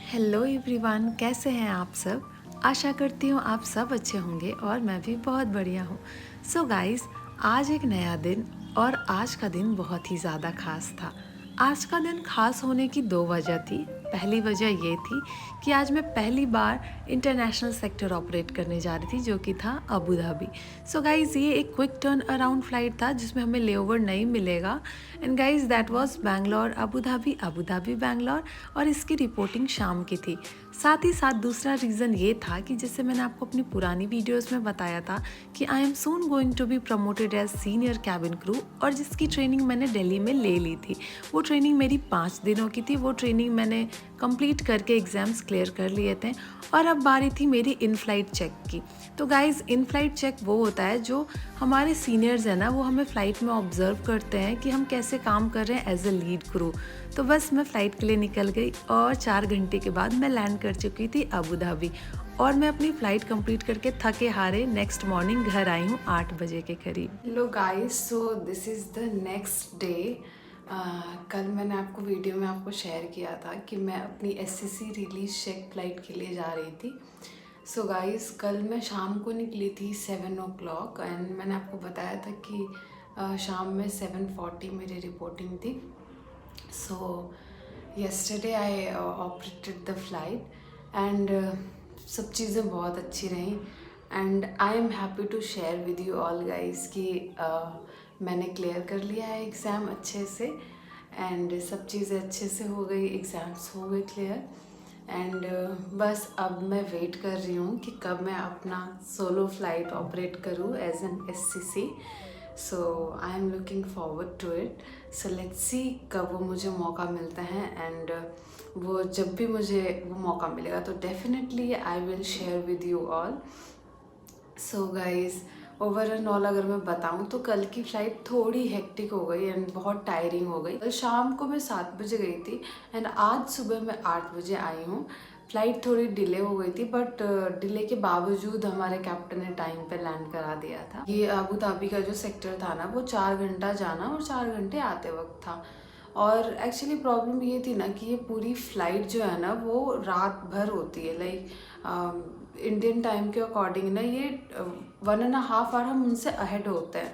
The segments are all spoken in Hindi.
हेलो एवरीवन, कैसे हैं आप सब। आशा करती हूँ आप सब अच्छे होंगे और मैं भी बहुत बढ़िया हूँ। सो गाइस, आज एक नया दिन और आज का दिन बहुत ही ज़्यादा खास था। आज का दिन खास होने की दो वजह थी। पहली वजह ये थी कि आज मैं पहली बार इंटरनेशनल सेक्टर ऑपरेट करने जा रही थी, जो कि था अबू धाबी। सो गाइस, ये एक क्विक टर्न अराउंड फ्लाइट था जिसमें हमें लेओवर नहीं मिलेगा। And guys, that was Bangalore Abu Dhabi Bangalore, और इसकी रिपोर्टिंग शाम की थी। साथ ही साथ दूसरा रीज़न ये था कि जैसे मैंने आपको अपनी पुरानी वीडियोस में बताया था कि I am soon going to be promoted as senior cabin crew, और जिसकी ट्रेनिंग मैंने दिल्ली में ले ली थी। वो ट्रेनिंग मेरी 5 दिनों की थी। वो ट्रेनिंग मैंने कंप्लीट करके एग्ज़ाम्स क्लियर कर लिए थे और अब बारी थी मेरी इन फ्लाइट चेक की। तो गाइज़, इन फ्लाइट चेक वो होता है जो हमारे सीनियर्स हैं ना, वो हमें फ़्लाइट में ऑब्ज़र्व करते हैं कि हम कैसे काम कर रहे हैं एज ए लीड क्रू। तो बस मैं फ़्लाइट के लिए निकल गई और 4 घंटे के बाद मैं लैंड कर चुकी थी अबू धाबी, और मैं अपनी फ़्लाइट कंप्लीट करके थके हारे नेक्स्ट मॉर्निंग घर आई हूँ 8 बजे के करीब। Hello guys, so this is the next day. कल मैंने आपको वीडियो में आपको शेयर किया था कि मैं अपनी एससीसी रिलीज चेक फ्लाइट के लिए जा रही थी। सो गाइस, कल मैं शाम को निकली थी 7 o'clock, एंड मैंने आपको बताया था कि शाम में 7:40 मेरी रिपोर्टिंग थी। So yesterday I operated the flight, and सब चीज़ें बहुत अच्छी रहीं। And I am happy to share with you all guys कि मैंने क्लियर कर लिया है एग्ज़ाम अच्छे से, एंड सब चीज़ें अच्छे से हो गई, एग्ज़ाम्स हो गए क्लियर। एंड बस अब मैं वेट कर रही हूँ कि कब मैं अपना सोलो फ्लाइट ऑपरेट करूँ as an SCC. So I am looking forward to it. So let's see कब वो मुझे मौका मिलता है, एंड वो जब भी मुझे वो मौका मिलेगा तो definitely I will share with you all. So guys, overall अगर मैं बताऊं तो कल की फ़्लाइट थोड़ी हेक्टिक हो गई एंड बहुत टायरिंग हो गई। कल शाम को मैं 7 बजे गई थी एंड आज सुबह मैं 8 बजे आई हूँ। फ़्लाइट थोड़ी डिले हो गई थी, बट डिले के बावजूद हमारे कैप्टन ने टाइम पे लैंड करा दिया था। ये अबू धाबी का जो सेक्टर था ना, वो 4 घंटा जाना और 4 घंटे आते वक्त था। और एक्चुअली प्रॉब्लम ये थी ना कि ये पूरी फ़्लाइट जो है ना वो रात भर होती है। लाइक इंडियन टाइम के अकॉर्डिंग ना ये 1.5 आवर हम उनसे अहेड होते हैं,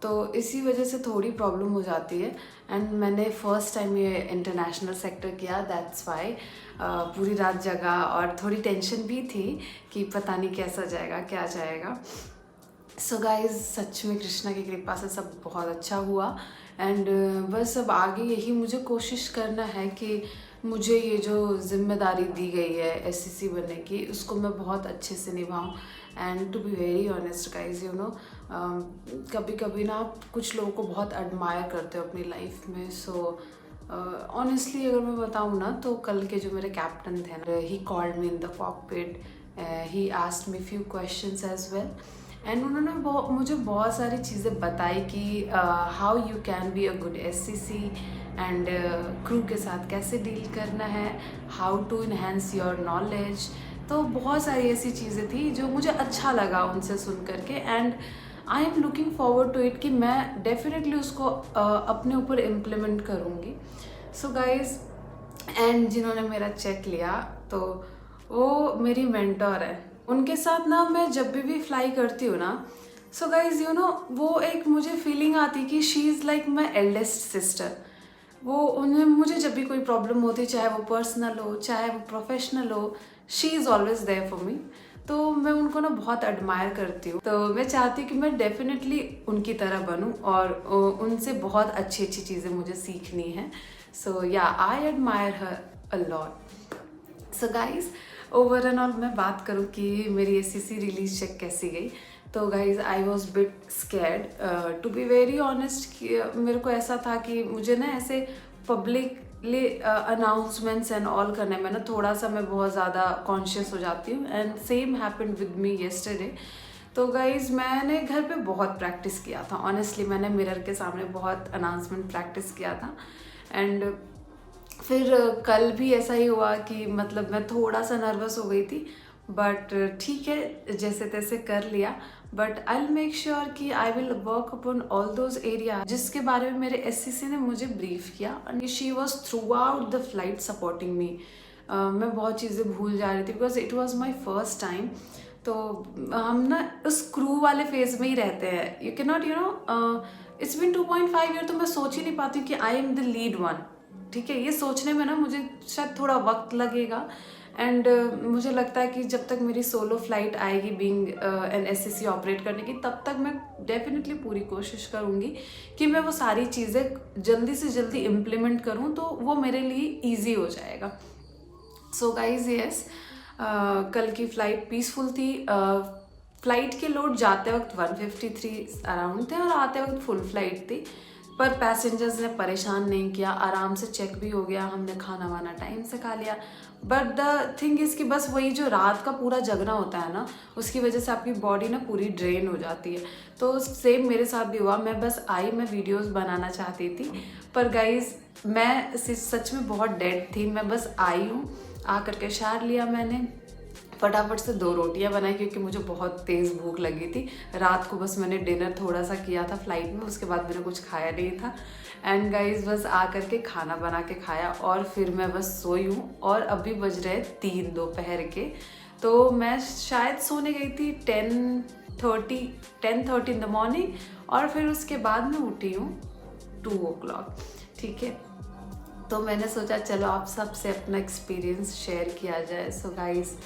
तो इसी वजह से थोड़ी प्रॉब्लम हो जाती है। एंड मैंने फ़र्स्ट टाइम ये इंटरनेशनल सेक्टर किया, दैट्स वाई पूरी रात जगा और थोड़ी टेंशन भी थी कि पता नहीं कैसा जाएगा क्या जाएगा। सो गाइज, सच में कृष्णा की कृपा से सब बहुत अच्छा हुआ। एंड बस अब आगे यही मुझे कोशिश करना है कि मुझे ये जो जिम्मेदारी दी गई है एससीसी बनने की, उसको मैं बहुत अच्छे से निभाऊं। And to be very honest guys, you know, कभी कभी ना आप कुछ लोगों को बहुत एडमायर करते हो अपनी लाइफ में। सो ऑनेस्टली अगर मैं बताऊँ ना, तो कल के जो मेरे कैप्टन थे ना, he called me in the cockpit, he asked me few questions as well, and उन्होंने मुझे बहुत सारी चीज़ें बताई कि how you can be a good SCC, and crew के साथ कैसे डील करना है, how to enhance your knowledge. तो बहुत सारी ऐसी चीज़ें थी जो मुझे अच्छा लगा उनसे सुन करके, and I am looking forward to it कि मैं डेफिनेटली उसको अपने ऊपर इम्प्लीमेंट करूँगी। सो गाइज, एंड जिन्होंने मेरा चेक लिया तो वो मेरी मेंटोर है। उनके साथ ना मैं जब भी फ्लाई करती हूँ ना, सो गाइज, यू नो, वो एक मुझे फीलिंग आती कि she is like my eldest sister. वो उन्हें मुझे जब भी कोई प्रॉब्लम होती, चाहे वो पर्सनल हो चाहे वो प्रोफेशनल हो, she is always there for me. तो मैं उनको ना बहुत एडमायर करती हूँ, तो मैं चाहती हूँ कि मैं डेफिनेटली उनकी तरह बनूँ और उनसे बहुत अच्छी अच्छी चीज़ें मुझे सीखनी है। सो या, I admire her a lot. So guys, overall मैं बात करूँ कि मेरी एससीसी रिलीज चेक कैसी गई, तो guys I was bit scared to be very honest. मेरे को ऐसा था कि मुझे ना ऐसे पब्लिकली अनाउंसमेंट्स एंड ऑल करने में ना थोड़ा सा मैं बहुत ज़्यादा कॉन्शियस हो जाती हूँ, and same happened with me yesterday. तो गाइज, मैंने घर पे बहुत प्रैक्टिस किया था। ऑनेस्टली मैंने मिरर के सामने बहुत अनाउंसमेंट प्रैक्टिस किया था, एंड फिर कल भी ऐसा ही हुआ कि मतलब मैं थोड़ा सा नर्वस हो गई थी, बट ठीक है, जैसे तैसे कर लिया। But I will make sure कि I will work upon all those area जिसके बारे में मेरे एससीसी ने मुझे ब्रीफ किया, and she was throughout the flight supporting me. मैं बहुत चीज़ें भूल जा रही थी because it was my first time. तो हम ना उस क्रू वाले फेज में ही रहते हैं। You can not it's been 2.5 year, तो मैं सोच ही नहीं पाती हूँ कि I am the lead one. ठीक है, ये सोचने में ना मुझे शायद थोड़ा वक्त लगेगा। एंड मुझे लगता है कि जब तक मेरी सोलो फ्लाइट आएगी बीइंग एन एसएससी ऑपरेट करने की, तब तक मैं डेफिनेटली पूरी कोशिश करूँगी कि मैं वो सारी चीज़ें जल्दी से जल्दी इम्प्लीमेंट करूँ, तो वो मेरे लिए ईजी हो जाएगा। सो गाइज यस, कल की फ़्लाइट पीसफुल थी। फ़्लाइट के लोड जाते वक्त 153 अराउंड थे और आते वक्त फुल फ्लाइट थी, पर पैसेंजर्स ने परेशान नहीं किया, आराम से चेक भी हो गया, हमने खाना वाना टाइम से खा लिया। बट द थिंग इज़ कि बस वही जो रात का पूरा जगना होता है ना, उसकी वजह से आपकी बॉडी ना पूरी ड्रेन हो जाती है। तो सेम मेरे साथ भी हुआ। मैं बस आई, मैं वीडियोस बनाना चाहती थी, पर गाइज मैं सच में बहुत डेड थी। मैं बस आई हूँ, आ करके शार लिया मैंने, फटाफट से 2 रोटियां बनाई क्योंकि मुझे बहुत तेज़ भूख लगी थी। रात को बस मैंने डिनर थोड़ा सा किया था फ्लाइट में, उसके बाद मैंने कुछ खाया नहीं था। एंड गाइज बस आ करके खाना बना के खाया और फिर मैं बस सोई हूँ। और अभी बज रहे 3 दोपहर के। तो मैं शायद सोने गई थी 10:30 इन द मॉर्निंग, और फिर उसके बाद मैं उठी हूँ 2 o'clock। ठीक है, तो मैंने सोचा चलो आप सबसे अपना एक्सपीरियंस शेयर किया जाए। सो गाइज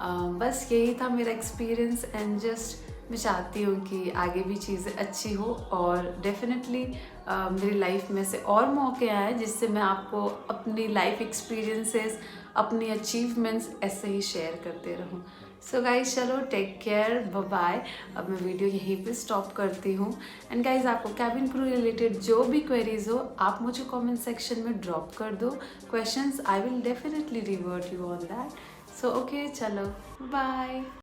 बस यही था मेरा एक्सपीरियंस। एंड जस्ट मैं चाहती हूँ कि आगे भी चीज़ें अच्छी हो, और डेफिनेटली मेरी लाइफ में से और मौके आए जिससे मैं आपको अपनी लाइफ एक्सपीरियंसेस, अपनी अचीवमेंट्स ऐसे ही शेयर करते रहूँ। सो गाइज चलो, टेक केयर, बाय बाय। अब मैं वीडियो यहीं पे स्टॉप करती हूँ। एंड गाइज आपको कैबिन क्रू रिलेटेड जो भी क्वेरीज हो, आप मुझे कमेंट सेक्शन में ड्रॉप कर दो questions. I will definitely revert you on that. So okay, चलो बाय।